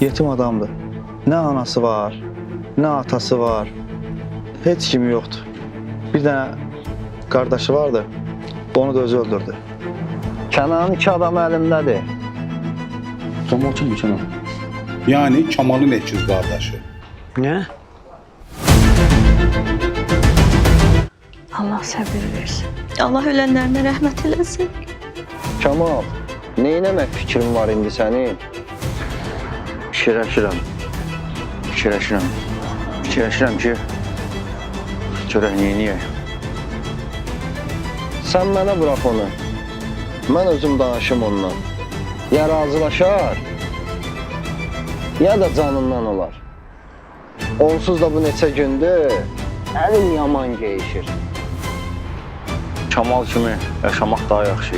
Yetim adamdır. Ne anası var, ne atası var. Heç kimi yoxdur. Bir dənə qardaşı vardı. Onu da özü öldürdü. Kənanın iki adamı əlimdədir. Kemal kim bu Kemal? Yani Kemal'ın ekiz kardeşi. Ne? Allah səbir versin. Allah ölənlərinə rəhmət eləsin. Kemal, neyləmək fikrin var indi sənin? Fikirləşirəm ki, görək neyniyək. Sən mənə bırak onu. Mən özüm danışım ondan. Ya razılaşar, ya da canından olar. Onsuz da bu neçə gündür əlim yaman geyişir. Kemal kimi yaşamaq daha yaxşı.